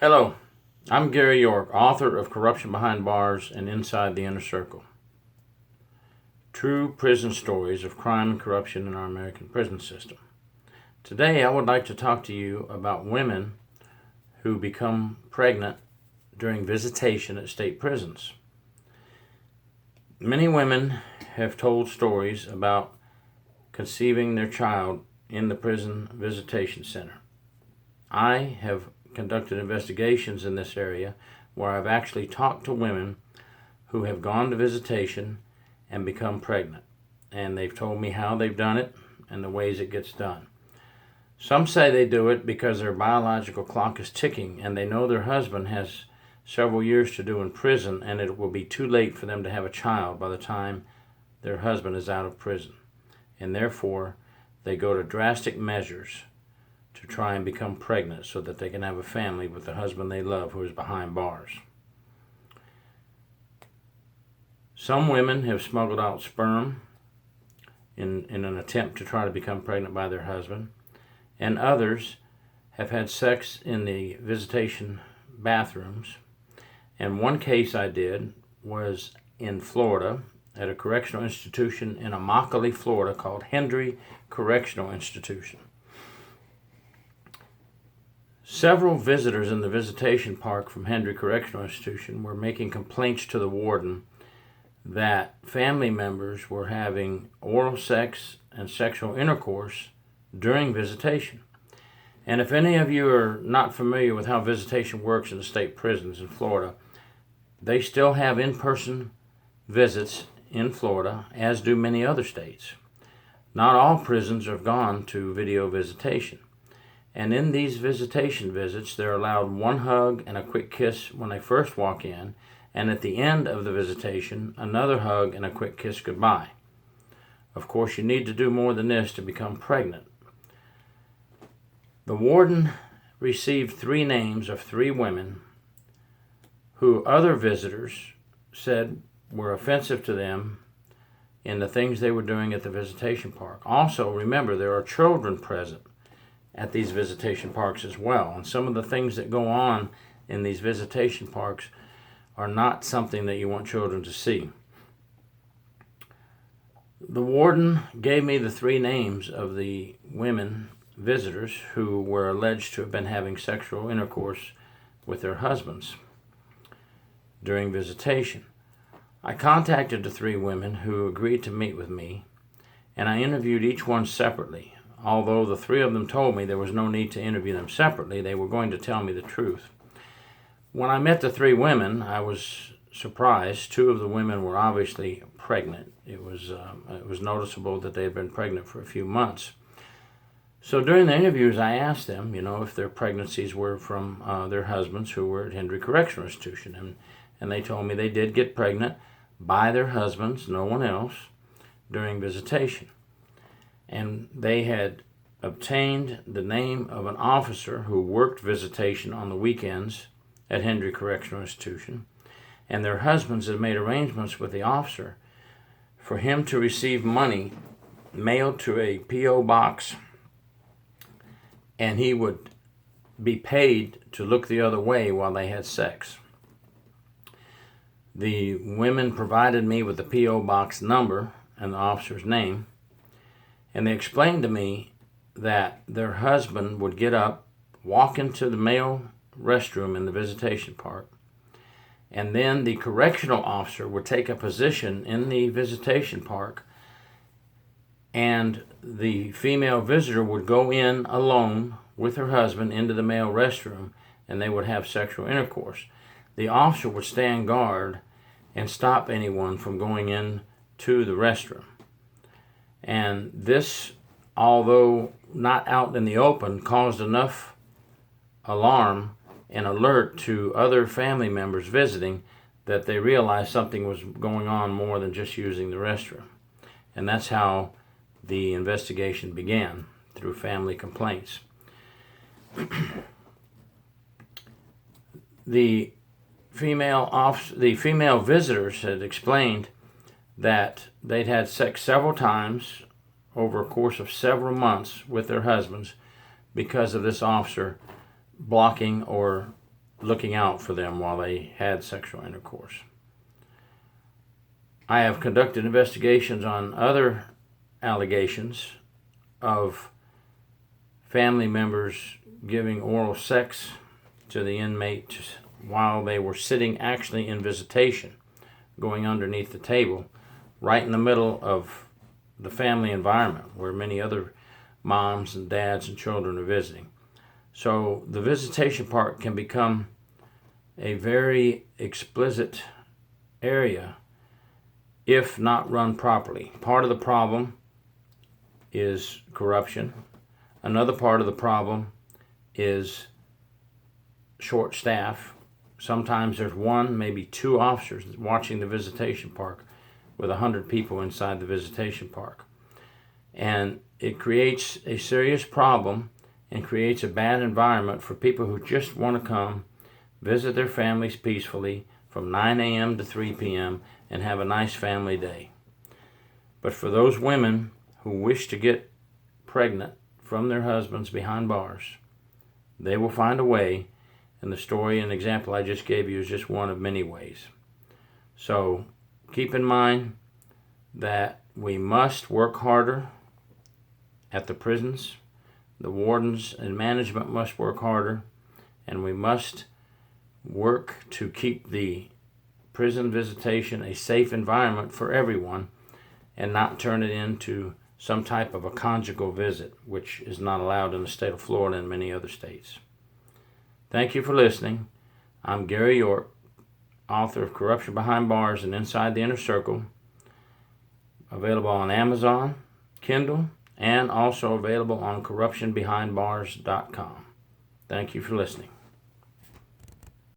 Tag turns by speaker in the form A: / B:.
A: Hello, I'm Gary York, author of Corruption Behind Bars and Inside the Inner Circle. True prison stories of crime and corruption in our American prison system. Today I would like to talk to you about women who become pregnant during visitation at state prisons. Many women have told stories about conceiving their child in the prison visitation center. I have conducted investigations in this area where I've actually talked to women who have gone to visitation and become pregnant. And they've told me how they've done it and the ways it gets done. Some say they do it because their biological clock is ticking and they know their husband has several years to do in prison and it will be too late for them to have a child by the time their husband is out of prison. And therefore, they go to drastic measures to try and become pregnant so that they can have a family with the husband they love who is behind bars. Some women have smuggled out sperm in an attempt to try to become pregnant by their husband, and others have had sex in the visitation bathrooms. And one case I did was in Florida at a correctional institution in Immokalee, Florida called Hendry Correctional Institution. Several visitors in the visitation park from Hendry Correctional Institution were making complaints to the warden that family members were having oral sex and sexual intercourse during visitation. And if any of you are not familiar with how visitation works in the state prisons in Florida, they still have in-person visits in Florida, as do many other states. Not all prisons have gone to video visitation. And in these visitation visits, they're allowed one hug and a quick kiss when they first walk in, and at the end of the visitation, another hug and a quick kiss goodbye. Of course, you need to do more than this to become pregnant. The warden received 3 names of 3 women who other visitors said were offensive to them in the things they were doing at the visitation park. Also, remember, there are children present at these visitation parks as well. And some of the things that go on in these visitation parks are not something that you want children to see. The warden gave me the 3 names of the women visitors who were alleged to have been having sexual intercourse with their husbands during visitation. I contacted the 3 women who agreed to meet with me, and I interviewed each one separately. Although the 3 of them told me there was no need to interview them separately, they were going to tell me the truth. When I met the 3 women, I was surprised. 2 of the women were obviously pregnant. It was noticeable that they had been pregnant for a few months. So during the interviews, I asked them, if their pregnancies were from their husbands who were at Hendry Correctional Institution. And they told me they did get pregnant by their husbands, no one else, during visitation. And they had obtained the name of an officer who worked visitation on the weekends at Hendry Correctional Institution, and their husbands had made arrangements with the officer for him to receive money mailed to a P.O. box, and he would be paid to look the other way while they had sex. The women provided me with the P.O. box number and the officer's name, and they explained to me that their husband would get up, walk into the male restroom in the visitation park, and then the correctional officer would take a position in the visitation park, and the female visitor would go in alone with her husband into the male restroom, and they would have sexual intercourse. The officer would stand guard and stop anyone from going in to the restroom. And this, although not out in the open, caused enough alarm and alert to other family members visiting that they realized something was going on more than just using the restroom. And that's how the investigation began, through family complaints. The female visitors had explained that they'd had sex several times over a course of several months with their husbands because of this officer blocking or looking out for them while they had sexual intercourse. I have conducted investigations on other allegations of family members giving oral sex to the inmates while they were sitting actually in visitation, going underneath the table, right in the middle of the family environment where many other moms and dads and children are visiting. So the visitation park can become a very explicit area if not run properly. Part of the problem is corruption. Another part of the problem is short staff. Sometimes there's one, maybe two officers watching the visitation park with 100 people inside the visitation park. And it creates a serious problem and creates a bad environment for people who just want to come, visit their families peacefully from 9 a.m. to 3 p.m. and have a nice family day. But for those women who wish to get pregnant from their husbands behind bars, they will find a way, and the story and example I just gave you is just one of many ways. So keep in mind that we must work harder at the prisons. The wardens and management must work harder, and we must work to keep the prison visitation a safe environment for everyone and not turn it into some type of a conjugal visit, which is not allowed in the state of Florida and many other states. Thank you for listening. I'm Gary York, author of Corruption Behind Bars and Inside the Inner Circle, available on Amazon, Kindle, and also available on corruptionbehindbars.com. Thank you for listening.